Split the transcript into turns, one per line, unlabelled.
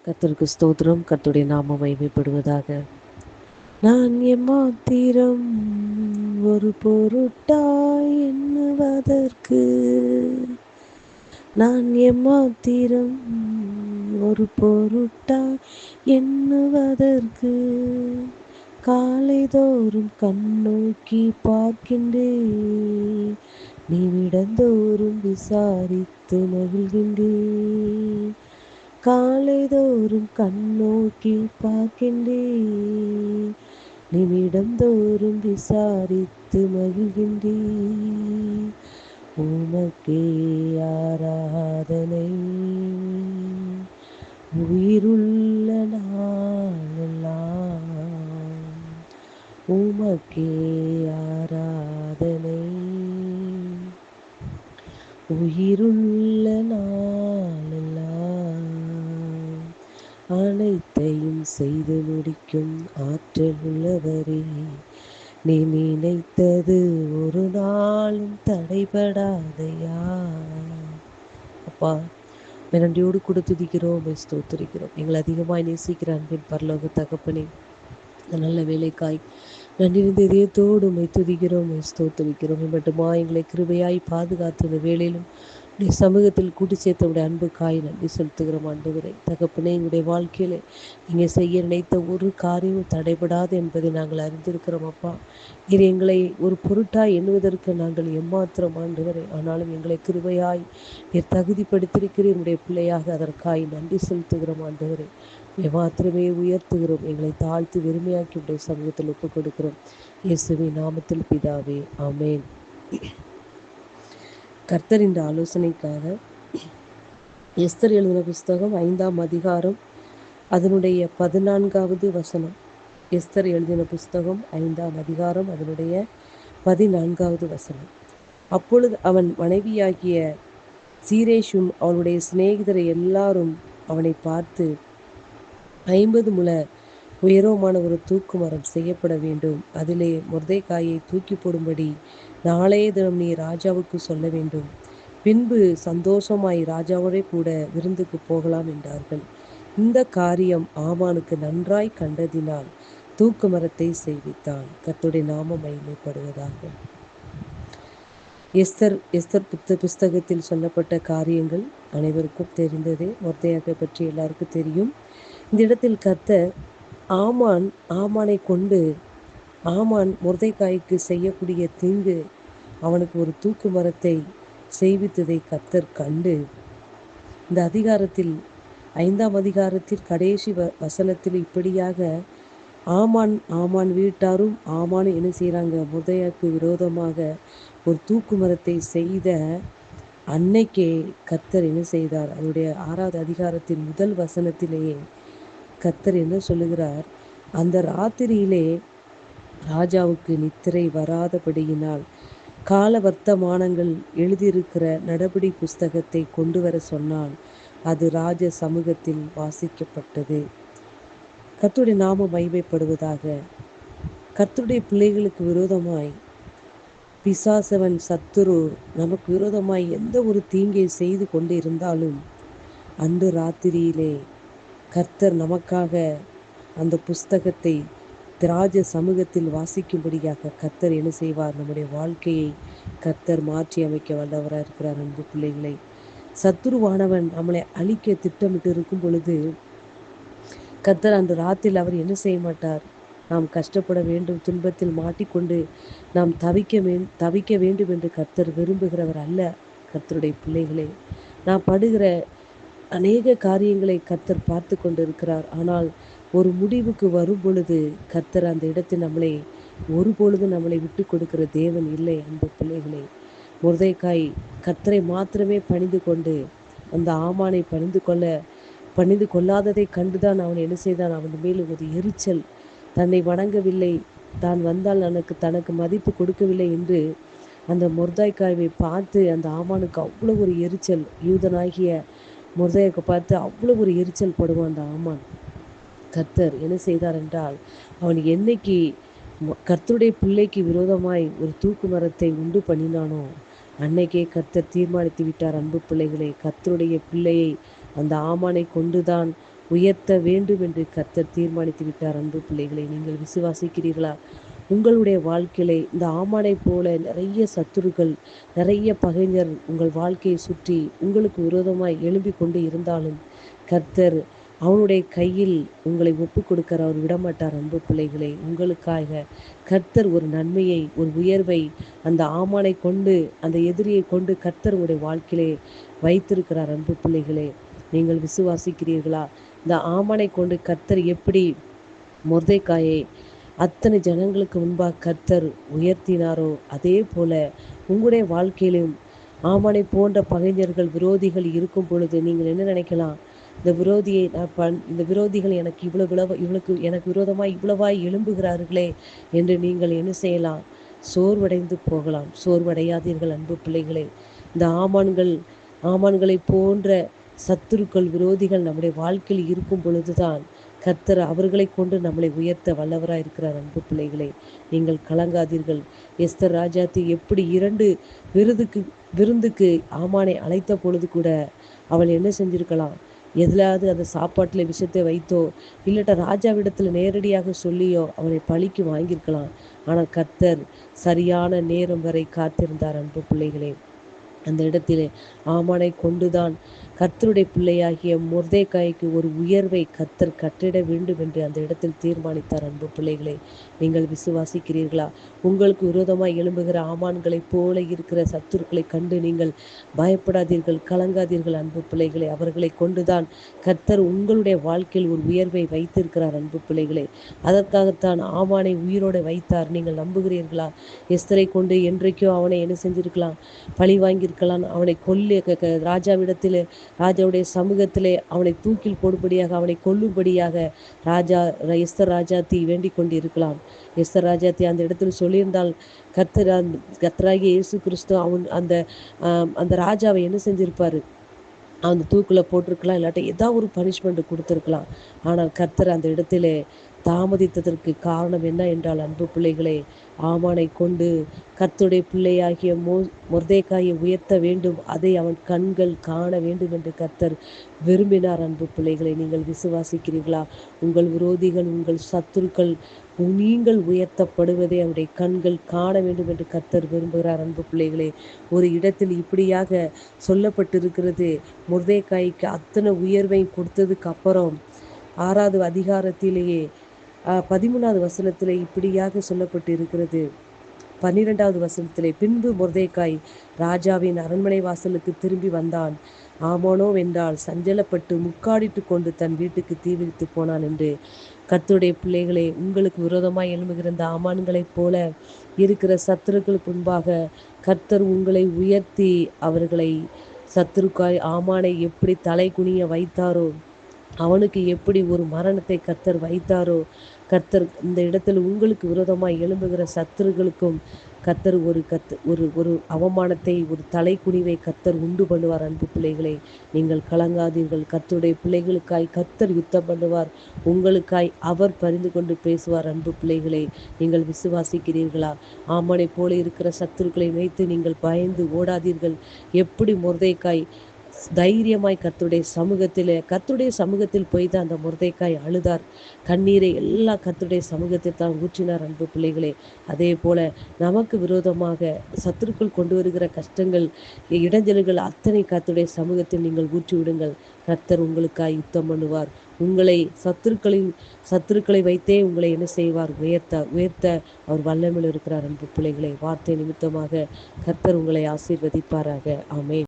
கர்த்தருக்கு ஸ்தோத்திரம். கர்த்தருடைய நாமம் மகிமைப்படுவதாக. நான் எம்மாத்திரம் ஒரு பொருட்டாய் எண்ணுவதற்கு, நான் எம்மாத்திரம் ஒரு பொருட்டாய் எண்ணுவதற்கு, காலைதோறும் கண்ணோக்கி பார்க்கின்றேன், நிமிடந்தோறும் விசாரித்து மகிழ்கின்றேன். காலைதோறும் கண்ணோக்கி பார்க்கின்றேன், நிமிடந்தோறும் விசாரித்து மகிழ்கின்றேன். உமக்கே ஆராதனை, உயிருள்ள நாளெல்லாம் உமக்கே ஆராதனை, உயிருள்ள நாளெல்லாம் அனைத்தையும் செய்து முடிக்கும் ஆற்றல் உள்ளவரே, நீ நினைத்தது ஒரு நாளும் தடைபடாதையா. அப்பா, நன்றியோடு கூட துதிக்கிறோம், ஸ்தோத்திரிக்கிறோம். எங்களை அதிகமாய் நேசிக்கிற அன்பின் பரலோக தகப்பனே, இந்த நல்ல வேலைக்காய் நன்றிருந்த இதயத்தோடு உம்மை துதிக்கிறோம், ஸ்தோத்திரிக்கிறோம். மட்டுமா எங்களை கிருபையாய் பாதுகாத்து இந்த வேளையிலும் உடைய சமூகத்தில் கூட்டி சேர்த்த உடைய அன்புக்காய் நன்றி செலுத்துகிறோம் ஆண்டவரே. தகப்பனே, எங்களுடைய வாழ்க்கையில நீங்கள் செய்ய நினைத்த ஒரு காரியமும் தடைபடாது என்பதை நாங்கள் அறிந்திருக்கிறோம். அப்பா, நீர் எங்களை ஒரு பொருட்டாய் எண்ணுவதற்கு நாங்கள் எம்மாத்திரம் ஆண்டவரே, ஆனாலும் எங்களை கிருபையாய் நீர் தகுதிப்படுத்தியிருக்கிறீர் என்னுடைய பிள்ளையாக. அதற்காய் நன்றி செலுத்துகிறோம் ஆண்டவரே. மாத்திரமே உயர்த்துகிறோம். எங்களை தாழ்த்தி வெறுமையாக்கி உடைய சமூகத்தில் ஒப்புக் கொடுக்கிறோம். இயேசுவின் நாமத்தில் பிதாவே, ஆமேன். கர்த்தரின் ஆலோசனைக்காக எஸ்தர் எழுதின புஸ்தகம் 5ஆம் அதிகாரம் அதனுடைய 14வது வசனம். எஸ்தர் எழுதின புஸ்தகம் 5ஆம் அதிகாரம் அதனுடைய 14வது வசனம். அப்பொழுது அவன் மனைவியாகிய சீரேஷும் அவளுடைய சிநேகிதரை எல்லாரும் அவனை பார்த்து, 50 முழ உயரமான ஒரு தூக்கு மரம் செய்யப்பட வேண்டும், அதிலே மொர்தெகாயை தூக்கி போடும்படி நாளைய தினம் நீ ராஜாவுக்கு சொல்ல வேண்டும், பின்பு சந்தோஷமாய் ராஜாவோடே கூட விருந்துக்கு போகலாம் என்றார்கள். இந்த காரியம் ஆமானுக்கு நன்றாய் கண்டதினால் தூக்கு மரத்தை செய்வித்தான். கர்த்தருடைய நாமம் மகிமைப்படுவதாக. எஸ்தர் புஸ்தகத்தில் சொல்லப்பட்ட காரியங்கள் அனைவருக்கும் தெரிந்ததே. மொர்தெகாயை பற்றி எல்லாருக்கும் தெரியும். இந்த இடத்தில் கர்த்தர் ஆமானை கொண்டு ஆமான் மொர்தெகாய்க்கு செய்யக்கூடிய தீங்கு, அவனுக்கு ஒரு தூக்கு மரத்தை செய்வித்ததை கர்த்தர் கண்டு, இந்த அதிகாரத்தில் 5ஆம் அதிகாரத்தில் கடைசி வசனத்தில் இப்படியாக ஆமான் வீட்டாரும் ஆமான் என்ன செய்கிறாங்க, மொர்தெகாய்க்கு விரோதமாக ஒரு தூக்கு மரத்தை செய்த அன்னைக்கே கர்த்தர் என்ன செய்தார். அவருடைய 6வது அதிகாரத்தின் முதல் வசனத்திலேயே கர்த்தர் என்ன சொல்லுகிறார், அந்த ராத்திரியிலே ராஜாவுக்கு நித்திரை வராதபடியினால் கால வர்த்தமானங்கள் எழுதியிருக்கிற நடபடி புஸ்தகத்தை கொண்டு வர சொன்னான். அது ராஜ சமூகத்தில் வாசிக்கப்பட்டது. கர்த்தருடைய நாமம் மகிமைப்படுவதாக. கர்த்தருடைய பிள்ளைகளுக்கு விரோதமாய் பிசாசவன் சத்துரு நமக்கு விரோதமாய் எந்த ஒரு தீங்கை செய்து கொண்டு இருந்தாலும், அன்று ராத்திரியிலே கர்த்தர் நமக்காக அந்த புஸ்தகத்தை ராஜ சமூகத்தில் வாசிக்கும்படியாக கர்த்தர் என்ன செய்வார், நம்முடைய வாழ்க்கையை கர்த்தர் மாற்றி அமைக்க வல்லவராக இருக்கிறார். அன்பு பிள்ளைகளை, சத்துருவானவன் நம்மளை அழிக்க திட்டமிட்டு இருக்கும் பொழுது கர்த்தர் அந்த ராத்திரியில் அவர் என்ன செய்ய மாட்டார். நாம் கஷ்டப்பட வேண்டும், துன்பத்தில் மாட்டிக்கொண்டு நாம் தவிக்க வேண்டும் என்று கர்த்தர் விரும்புகிறவர் அல்ல. கர்த்தருடைய பிள்ளைகளே, நாம் படுகிற அநேக காரியங்களை கர்த்தர் பார்த்து கொண்டு இருக்கிறார். ஆனால் ஒரு முடிவுக்கு வரும் பொழுது கர்த்தர் அந்த இடத்தில் ஒருபொழுதும் நம்மளை விட்டு கொடுக்கிற தேவன் இல்லை. அன்பு பிள்ளைகளே, மொர்தெகாய் கர்த்தரை மாத்திரமே பணிந்து கொண்டு அந்த ஆமானை பணிந்து கொள்ளாததை கண்டுதான் அவன் என்ன செய்தான், அவன் மேல் ஒரு எரிச்சல், தன்னை வணங்கவில்லை, தான் வந்தால் தனக்கு மதிப்பு கொடுக்கவில்லை என்று அந்த மொர்தெகாயை பார்த்து அந்த ஆமானுக்கு அவ்வளோ ஒரு எரிச்சல். யூதனாகிய மொர்தெகாயை பார்த்து அவ்வளோ ஒரு எரிச்சல் படுவான் அந்த ஆமான். கர்த்தர் என்ன செய்தார் என்றால், அவன் என்னைக்கு கர்த்தருடைய பிள்ளைக்கு விரோதமாய் ஒரு தூக்கு மரத்தை உண்டு பண்ணினானோ அன்னைக்கே கர்த்தர் தீர்மானித்து விட்டார். அன்பு பிள்ளைகளை, கர்த்தருடைய பிள்ளையை அந்த ஆமானை கொண்டுதான் உயர்த்த வேண்டும் என்று கர்த்தர் தீர்மானித்து விட்டார். அன்பு பிள்ளைகளை, நீங்கள் விசுவாசிக்கிறீர்களா? உங்களுடைய வாழ்க்கையிலே இந்த ஆமானை போல நிறைய சத்துருக்கள், நிறைய பகைஞர் உங்கள் வாழ்க்கையை சுற்றி உங்களுக்கு விரோதமாய் எழும்பிக் கொண்டு இருந்தாலும் கர்த்தர் அவனுடைய கையில் உங்களை ஒப்பு கொடுக்கிற அவர் விடமாட்டார். அன்பு பிள்ளைகளை, உங்களுக்காக கர்த்தர் ஒரு நன்மையை, ஒரு உயர்வை அந்த ஆமானை கொண்டு, அந்த எதிரியை கொண்டு கர்த்தர் உங்களுடைய வாழ்க்கையிலே வைத்திருக்கிறார். அன்பு பிள்ளைகளே, நீங்கள் விசுவாசிக்கிறீர்களா? இந்த ஆமானை கொண்டு கர்த்தர் எப்படி மொர்தெக்காயை அத்தனை ஜனங்களுக்கு முன்பாக கர்த்தர் உயர்த்தினாரோ, அதே போல உங்களுடைய வாழ்க்கையிலும் ஆமானை போன்ற பகைஞர்கள், விரோதிகள் இருக்கும் பொழுது நீங்கள் என்ன நினைக்கலாம்? இந்த விரோதியை இந்த விரோதிகள் எனக்கு எனக்கு விரோதமாய் இவ்வளவாய் எழும்புகிறார்களே என்று நீங்கள் என்ன செய்யலாம்? சோர்வடைந்து போகலாம். சோர்வடையாதீர்கள் அன்பு பிள்ளைகளே. இந்த ஆமான்களை போன்ற சத்துருக்கள், விரோதிகள் நம்முடைய வாழ்க்கையில் இருக்கும் பொழுதுதான் கர்த்தர் அவர்களை கொண்டு நம்மளை உயர்த்த வல்லவராய் இருக்கிறார். அன்பு பிள்ளைகளே, நீங்கள் கலங்காதீர்கள். எஸ்தர் ராஜாத்தி எப்படி 2 விருந்துக்கு ஆமானை அழைத்த பொழுது கூட அவள் என்ன செஞ்சிருக்கலாம்? எதிலாவது அந்த சாப்பாட்டில் விஷத்தை வைத்தோ இல்லாட்ட ராஜாவிடத்தில் நேரடியாக சொல்லியோ அவனை பழிக்கு வாங்கியிருக்கலாம். ஆனால் கர்த்தர் சரியான நேரம் வரை காத்திருந்தார். அன்பு பிள்ளைகளே, அந்த இடத்திலே ஆமானை கொண்டுதான் கர்த்தருடைய பிள்ளையாகிய மொர்தெக்காய்க்கு ஒரு உயர்வை கர்த்தர் கட்டிட வேண்டும் என்று அந்த இடத்தில் தீர்மானித்தார். அன்பு பிள்ளைகளை, நீங்கள் விசுவாசிக்கிறீர்களா? உங்களுக்கு விரோதமாய் எழும்புகிற ஆமான்களைப் போல இருக்கிற சத்துருக்களை கண்டு நீங்கள் பயப்படாதீர்கள், கலங்காதீர்கள். அன்பு பிள்ளைகளை, அவர்களை கொண்டுதான் கர்த்தர் உங்களுடைய வாழ்க்கையில் ஒரு உயர்வை வைத்திருக்கிறார். அன்பு பிள்ளைகளை, அதற்காகத்தான் ஆமானை உயிரோடு வைத்தார். நீங்கள் நம்புகிறீர்களா? எஸ்தரை கொண்டு என்றைக்கோ அவனை என்ன செஞ்சிருக்கலாம்? பழி வாங்கியிருக்கலாம். அவனை ராஜாவிடத்தில், ராஜாவுடைய சமூகத்திலே அவனை தூக்கில் போடும்படியாக, அவனை கொல்லும்படியாக எஸ்தர் ராஜாத்தி வேண்டிக் கொண்டிருக்கலாம். எஸ்தர் ராஜாத்தி அந்த இடத்தில் சொல்லியிருந்தால் கர்த்தராகிய இயேசு கிறிஸ்து அந்த ராஜாவை என்ன செஞ்சிருப்பாரு? அந்த தூக்கில் போட்டிருக்கலாம், இல்லாட்ட ஏதாவது ஒரு பனிஷ்மெண்ட் கொடுத்துருக்கலாம். ஆனால் கர்த்தர் அந்த இடத்திலே தாமதித்ததற்கு காரணம் என்ன என்றால், அன்பு பிள்ளைகளே, ஆமானை கொண்டு கர்த்தருடைய பிள்ளையாகிய மொர்தெக்காயை உயர்த்த வேண்டும், அதை அவன் கண்கள் காண வேண்டும் என்று கர்த்தர் விரும்பினார். அன்பு பிள்ளைகளை, நீங்கள் விசுவாசிக்கிறீர்களா? உங்கள் விரோதிகள், உங்கள் சத்துருக்கள் நீங்கள் உயர்த்தப்படுவதை அவருடைய கண்கள் காண வேண்டும் என்று கர்த்தர் விரும்புகிறார். அன்பு பிள்ளைகளே, ஒரு இடத்தில் இப்படியாக சொல்லப்பட்டிருக்கிறது. மொர்தெக்காய்க்கு அத்தனை உயர்வை கொடுத்ததுக்கு அப்புறம் 6வது அதிகாரத்திலேயே 13வது வசனத்திலே இப்படியாக சொல்லப்பட்டு இருக்கிறது. 12வது வசனத்திலே, பின்பு மொர்தெக்காய் ராஜாவின் அரண்மனை வாசலுக்கு திரும்பி வந்தான். ஆமானோ வென்றால் சஞ்சலப்பட்டு முக்காடிட்டு கொண்டு தன் வீட்டுக்கு தீவிரித்து போனான் என்று. கர்த்தருடைய பிள்ளைகளே, உங்களுக்கு விரோதமாய் எழும்புகிற இந்த ஆமான்களைப் போல இருக்கிற சத்துருக்களுக்கு முன்பாக கர்த்தர் உங்களை உயர்த்தி அவர்களை சத்துருக்காய் ஆமானை எப்படி தலை குனிய வைத்தாரோ, அவனுக்கு எப்படி ஒரு மரணத்தை கர்த்தர் வைத்தாரோ, கர்த்தர் இந்த இடத்துல உங்களுக்கு விரோதமாய் எழும்புகிற சத்துருக்களுக்கும் கர்த்தர் ஒரு அவமானத்தை, ஒரு தலை குனிவை கர்த்தர் உண்டு பண்ணுவார். அன்பு பிள்ளைகளை, நீங்கள் கலங்காதீர்கள். கர்த்தருடைய பிள்ளைகளுக்காய் கர்த்தர் யுத்தம் பண்ணுவார். உங்களுக்காய் அவர் பரிந்து கொண்டு பேசுவார். அன்பு பிள்ளைகளை, நீங்கள் விசுவாசிக்கிறீர்களா? ஆமானை போல இருக்கிற சத்துருக்களை வைத்து நீங்கள் பயந்து ஓடாதீர்கள். எப்படி மொர்தெக்காய் தைரியமாய் கர்த்தருடைய சமூகத்தில் போய் தான் அந்த மொர்தெக்காய் அழுதார். கண்ணீரை எல்லாம் கர்த்தருடைய சமூகத்தில் தான் ஊற்றினார். அன்பு பிள்ளைகளே, அதே போல நமக்கு விரோதமாக சத்துருக்கள் கொண்டு வருகிற கஷ்டங்கள், இடைஞ்சல்கள் அத்தனை கர்த்தருடைய சமூகத்தில் நீங்கள் ஊற்றி விடுங்கள். கர்த்தர் உங்களுக்காய் யுத்தம் பண்ணுவார். உங்களை சத்துருக்களை வைத்தே உங்களை என்ன செய்வார்? உயர்த்த அவர் வல்லமையில் இருக்கிறார். அன்பு பிள்ளைகளை, வார்த்தை நிமித்தமாக கர்த்தர் உங்களை ஆசீர்வதிப்பாராக. ஆமென்.